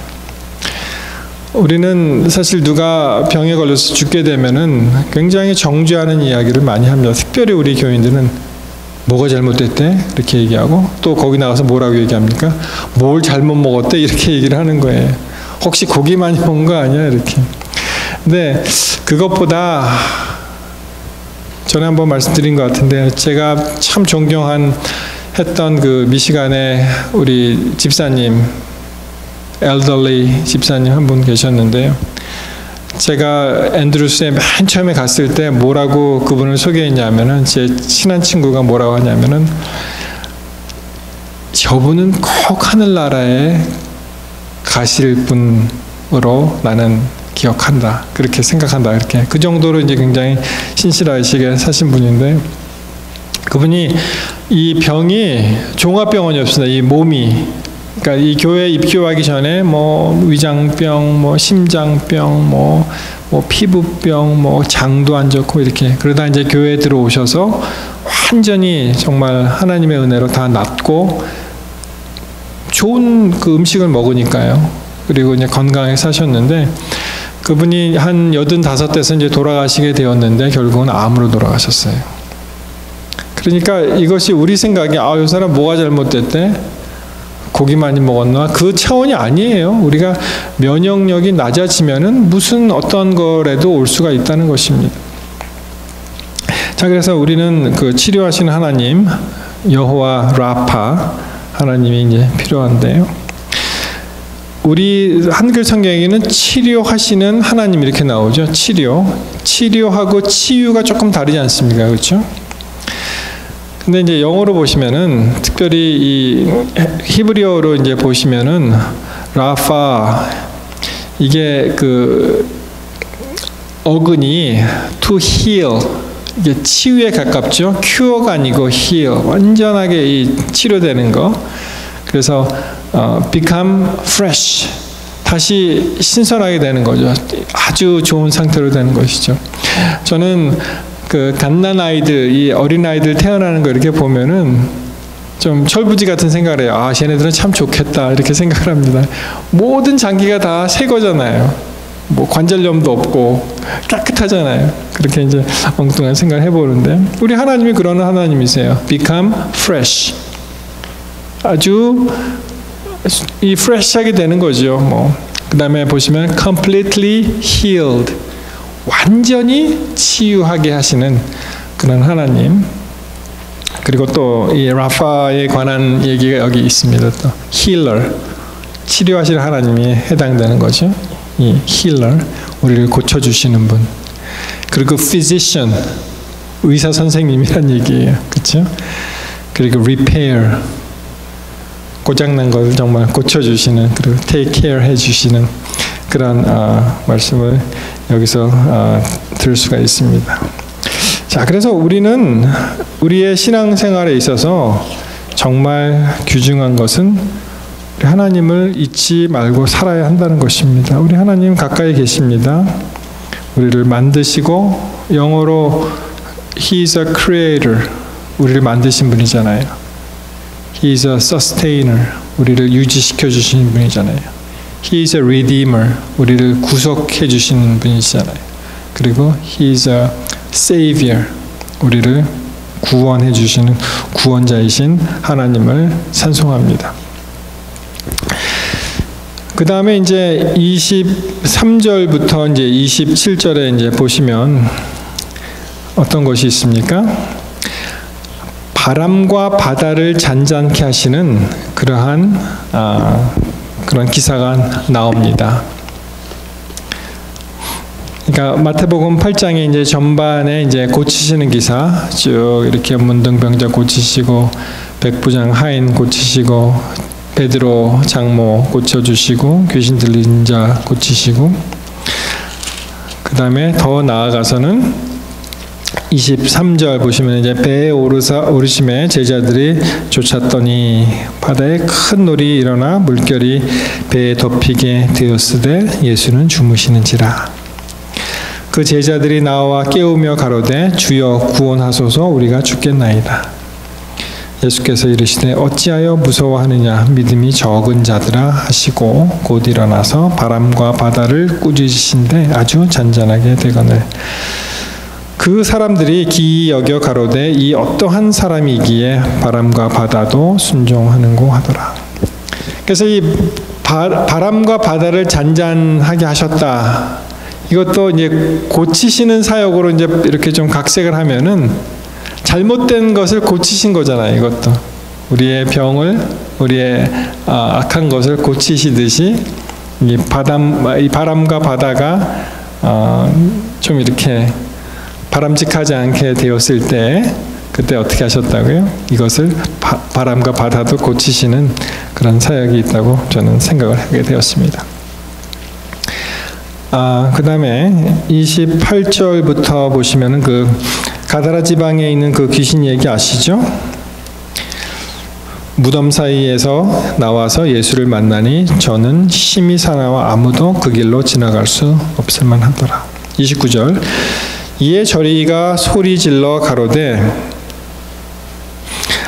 우리는 사실 누가 병에 걸려서 죽게 되면은 굉장히 정죄하는 이야기를 많이 합니다. 특별히 우리 교인들은 뭐가 잘못됐대? 이렇게 얘기하고 또 거기 나가서 뭐라고 얘기합니까? 뭘 잘못 먹었대? 이렇게 얘기를 하는 거예요. 혹시 고기 많이 먹은 거 아니야? 이렇게. 근데 그것보다 전에 한번 말씀드린 것 같은데 제가 참 했던 그 미시간에 우리 집사님, 엘더리 집사님 한 분 계셨는데요. 제가 앤드루스에 맨 처음에 갔을 때 뭐라고 그분을 소개했냐면은 제 친한 친구가 뭐라고 하냐면은 저분은 꼭 하늘나라에 가실 분으로 나는 기억한다. 그렇게 생각한다. 이렇게 그 정도로 이제 굉장히 신실하시게 사신 분인데 그분이 이 병이 종합병원이었습니다. 이 몸이 그러니까 이 교회 입교하기 전에 뭐 위장병, 뭐 심장병, 뭐 피부병, 뭐 장도 안 좋고 이렇게 그러다 이제 교회에 들어오셔서 완전히 정말 하나님의 은혜로 다 낫고 좋은 그 음식을 먹으니까요. 그리고 이제 건강하게 사셨는데 그분이 한 85대에서 이제 돌아가시게 되었는데 결국은 암으로 돌아가셨어요. 그러니까 이것이 우리 생각에 이 사람 뭐가 잘못됐대? 고기 많이 먹었나? 그 차원이 아니에요. 우리가 면역력이 낮아지면은 무슨 어떤 거라도 올 수가 있다는 것입니다. 자, 그래서 우리는 그 치료하시는 하나님, 여호와 라파 하나님이 이제 필요한데요. 우리 한글 성경에는 치료하시는 하나님 이렇게 나오죠. 치료하고 치유가 조금 다르지 않습니까? 그렇죠? 근데 이제 영어로 보시면은 특별히 이 히브리어로 이제 보시면은 라파 이게 그 어근이 to heal 이게 치유에 가깝죠. cure가 아니고 heal 완전하게 이 치료되는 거. 그래서 become fresh 다시 신선하게 되는 거죠. 아주 좋은 상태로 되는 것이죠. 저는 그 갓난 아이들, 이 어린 아이들 태어나는 거 이렇게 보면은 좀 철부지 같은 생각을 해요. 쟤네들은 참 좋겠다 이렇게 생각을 합니다. 모든 장기가 다 새 거잖아요. 뭐 관절염도 없고 깨끗하잖아요. 그렇게 이제 엉뚱한 생각을 해보는데 우리 하나님이 그런 하나님이세요. Become fresh. 아주 이 fresh하게 되는 거죠. 그 다음에 보시면 completely healed. 완전히 치유하게 하시는 그런 하나님. 그리고 또 이 라파에 관한 얘기가 여기 있습니다. 또 healer, 치료하시는 하나님이 해당되는 거죠. 이 healer, 우리를 고쳐주시는 분. 그리고 physician, 의사 선생님이란 얘기예요. 그렇죠? 그리고 repair, 고장난 걸 정말 고쳐주시는, 그리고 take care 해주시는 그런 말씀을 여기서 들을 수가 있습니다. 자, 그래서 우리는 우리의 신앙생활에 있어서 정말 귀중한 것은 하나님을 잊지 말고 살아야 한다는 것입니다. 우리 하나님 가까이 계십니다. 우리를 만드시고, 영어로 He is a creator, 우리를 만드신 분이잖아요. He is a sustainer, 우리를 유지시켜 주시는 분이잖아요. He is a redeemer, 우리를 구속해 주시는 분이잖아요. 그리고 He is a savior, 우리를 구원해 주시는 구원자이신 하나님을 찬송합니다. 그 다음에 이제 23절부터 이제 27절에 이제 보시면 어떤 것이 있습니까? 바람과 바다를 잔잔케 하시는 그러한 그런 기사가 나옵니다. 그러니까 마태복음 8장에 이제 전반에 이제 고치시는 기사, 쭉 이렇게 문둥병자 고치시고, 백부장 하인 고치시고, 베드로 장모 고쳐주시고, 귀신 들린 자 고치시고, 그 다음에 더 나아가서는 23절 보시면 이제 배에 오르심에 제자들이 쫓았더니 바다에 큰 놀이 일어나 물결이 배에 덮이게 되었으되 예수는 주무시는지라. 그 제자들이 나와 깨우며 가로되 주여 구원하소서, 우리가 죽겠나이다. 예수께서 이르시되 어찌하여 무서워하느냐, 믿음이 적은 자들아 하시고 곧 일어나서 바람과 바다를 꾸짖으신데 아주 잔잔하게 되거늘 그 사람들이 기이 여겨 가로되 이 어떠한 사람이기에 바람과 바다도 순종하는고 하더라. 그래서 이 바람과 바다를 잔잔하게 하셨다, 이것도 이제 고치시는 사역으로 이제 이렇게 좀 각색을 하면은 잘못된 것을 고치신 거잖아요. 이것도 우리의 병을, 우리의 악한 것을 고치시듯이 이 바람과 바다가 좀 이렇게 바람직하지 않게 되었을 때 그때 어떻게 하셨다고요? 이것을 바람과 바다도 고치시는 그런 사역이 있다고 저는 생각을 하게 되었습니다. 그 다음에 28절부터 보시면은 그 가다라 지방에 있는 그 귀신 얘기 아시죠? 무덤 사이에서 나와서 예수를 만나니 저는 심히 사나워 아무도 그 길로 지나갈 수 없을 만하더라. 29절 이에 저리가 소리질러 가로되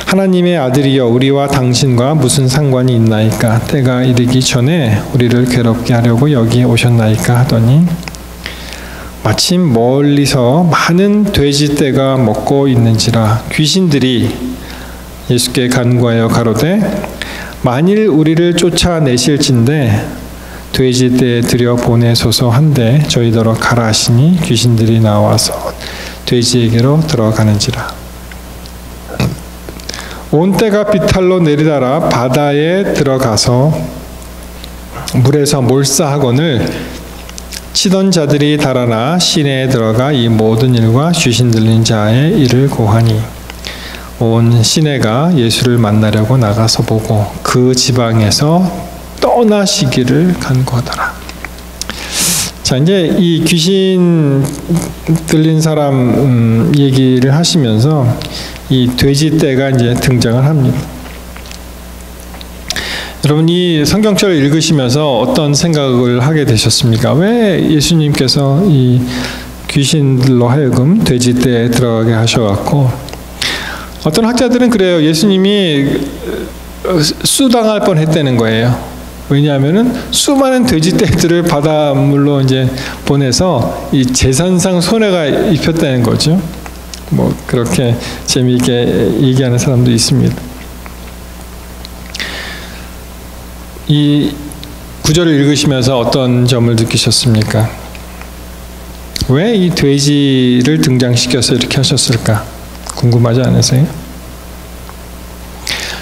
하나님의 아들이여 우리와 당신과 무슨 상관이 있나이까? 때가 이르기 전에 우리를 괴롭게 하려고 여기에 오셨나이까? 하더니 마침 멀리서 많은 돼지떼가 먹고 있는지라 귀신들이 예수께 간구하여 가로되 만일 우리를 쫓아내실진대 돼지떼에 들여보내소서 한데 저희더러 가라 하시니 귀신들이 나와서 돼지에게로 들어가는지라. 온 때가 비탈로 내리달아 바다에 들어가서 물에서 몰사하거늘 치던 자들이 달아나 시내에 들어가 이 모든 일과 귀신 들린 자의 일을 고하니 온 시내가 예수를 만나려고 나가서 보고 그 지방에서 떠나시기를 간구하더라. 자, 이제 이 귀신 들린 사람 얘기를 하시면서 이 돼지떼가 이제 등장을 합니다. 여러분 이 성경책을 읽으시면서 어떤 생각을 하게 되셨습니까? 왜 예수님께서 이 귀신들로 하여금 돼지떼에 들어가게 하셔갖고, 어떤 학자들은 그래요. 예수님이 수당할 뻔했다는 거예요. 왜냐하면은 수많은 돼지떼들을 바닷물로 이제 보내서 이 재산상 손해가 입혔다는 거죠. 뭐 그렇게 재미있게 얘기하는 사람도 있습니다. 이 구절을 읽으시면서 어떤 점을 느끼셨습니까? 왜 이 돼지를 등장시켜서 이렇게 하셨을까? 궁금하지 않으세요?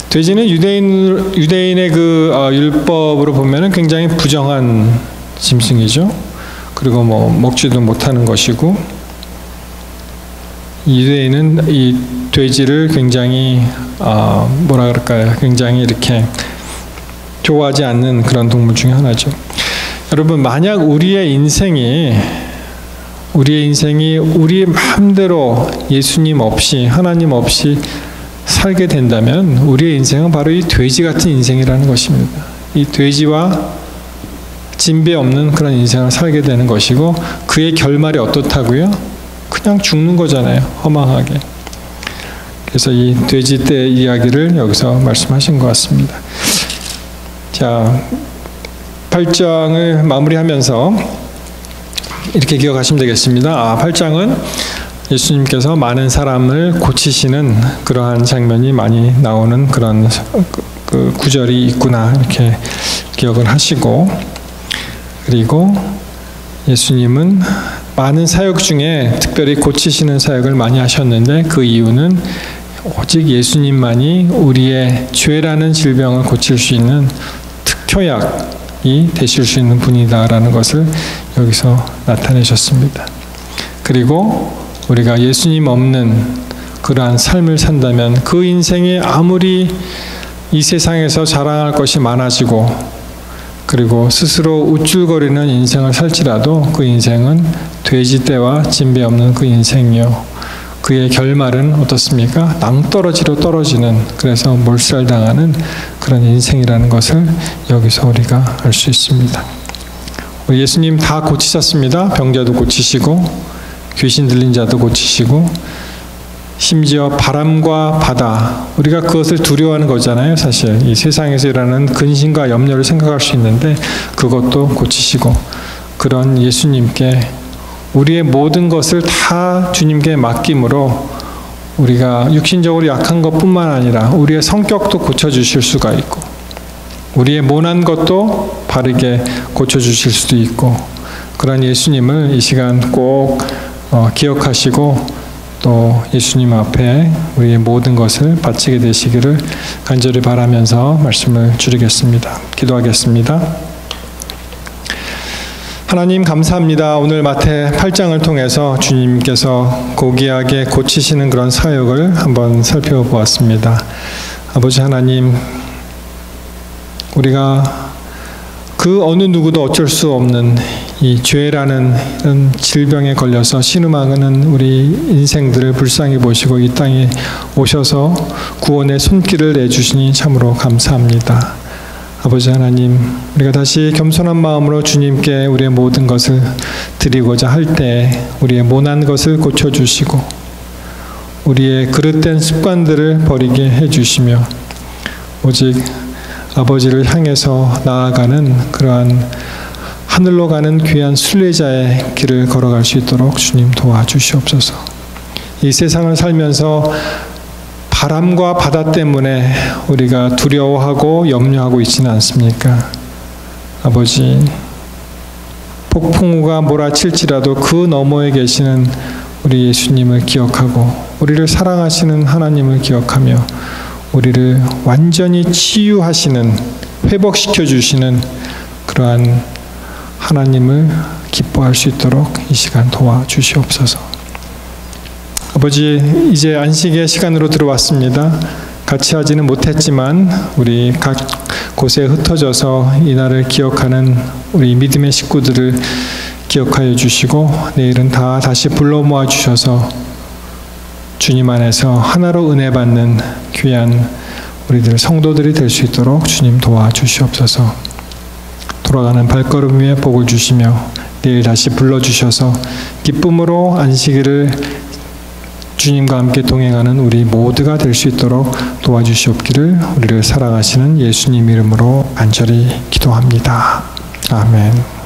돼지는 유대인의 그 율법으로 보면은 굉장히 부정한 짐승이죠. 그리고 먹지도 못하는 것이고, 유대인은 이 돼지를 굉장히 굉장히 이렇게 좋아하지 않는 그런 동물 중에 하나죠. 여러분, 만약 우리의 인생이 우리의 마음대로 예수님 없이, 하나님 없이 살게 된다면 우리의 인생은 바로 이 돼지 같은 인생이라는 것입니다. 이 돼지와 진배 없는 그런 인생을 살게 되는 것이고, 그의 결말이 어떻다고요? 그냥 죽는 거잖아요. 허망하게. 그래서 이 돼지 떼 이야기를 여기서 말씀하신 것 같습니다. 자, 8장을 마무리하면서 이렇게 기억하시면 되겠습니다. 8장은 예수님께서 많은 사람을 고치시는 그러한 장면이 많이 나오는 그런 그 구절이 있구나, 이렇게 기억을 하시고, 그리고 예수님은 많은 사역 중에 특별히 고치시는 사역을 많이 하셨는데, 그 이유는 오직 예수님만이 우리의 죄라는 질병을 고칠 수 있는 특효약이 되실 수 있는 분이다라는 것을 여기서 나타내셨습니다. 그리고 우리가 예수님 없는 그러한 삶을 산다면 그 인생이 아무리 이 세상에서 자랑할 것이 많아지고, 그리고 스스로 우쭐거리는 인생을 살지라도 그 인생은 돼지떼와 진배 없는 그 인생이요, 그의 결말은 어떻습니까? 낭떠러지로 떨어지는, 그래서 몰살당하는 그런 인생이라는 것을 여기서 우리가 알 수 있습니다. 예수님 다 고치셨습니다. 병자도 고치시고, 귀신 들린 자도 고치시고, 심지어 바람과 바다, 우리가 그것을 두려워하는 거잖아요. 사실 이 세상에서 일어나는 근심과 염려를 생각할 수 있는데 그것도 고치시고, 그런 예수님께 우리의 모든 것을 다 주님께 맡김으로 우리가 육신적으로 약한 것뿐만 아니라 우리의 성격도 고쳐주실 수가 있고, 우리의 모난 것도 바르게 고쳐주실 수도 있고, 그런 예수님을 이 시간 꼭 기억하시고, 또 예수님 앞에 우리의 모든 것을 바치게 되시기를 간절히 바라면서 말씀을 줄이겠습니다. 기도하겠습니다. 하나님, 감사합니다. 오늘 마태 8장을 통해서 주님께서 고귀하게 고치시는 그런 사역을 한번 살펴보았습니다. 아버지 하나님, 우리가 그 어느 누구도 어쩔 수 없는 이 죄라는 이런 질병에 걸려서 신음하는 우리 인생들을 불쌍히 보시고 이 땅에 오셔서 구원의 손길을 내주시니 참으로 감사합니다. 아버지 하나님, 우리가 다시 겸손한 마음으로 주님께 우리의 모든 것을 드리고자 할 때 우리의 모난 것을 고쳐주시고, 우리의 그릇된 습관들을 버리게 해주시며, 오직 아버지를 향해서 나아가는 그러한 하늘로 가는 귀한 순례자의 길을 걸어갈 수 있도록 주님 도와주시옵소서. 이 세상을 살면서 바람과 바다 때문에 우리가 두려워하고 염려하고 있지는 않습니까? 아버지, 폭풍우가 몰아칠지라도 그 너머에 계시는 우리 예수님을 기억하고, 우리를 사랑하시는 하나님을 기억하며, 우리를 완전히 치유하시는, 회복시켜 주시는 그러한 하나님을 기뻐할 수 있도록 이 시간 도와주시옵소서. 아버지, 이제 안식의 시간으로 들어왔습니다. 같이 하지는 못했지만 우리 각 곳에 흩어져서 이날을 기억하는 우리 믿음의 식구들을 기억하여 주시고, 내일은 다 다시 불러 모아 주셔서 주님 안에서 하나로 은혜 받는 귀한 우리들 성도들이 될 수 있도록 주님 도와주시옵소서. 돌아가는 발걸음 위에 복을 주시며 내일 다시 불러주셔서 기쁨으로 안식일을 주님과 함께 동행하는 우리 모두가 될 수 있도록 도와주시옵기를 우리를 사랑하시는 예수님 이름으로 간절히 기도합니다. 아멘.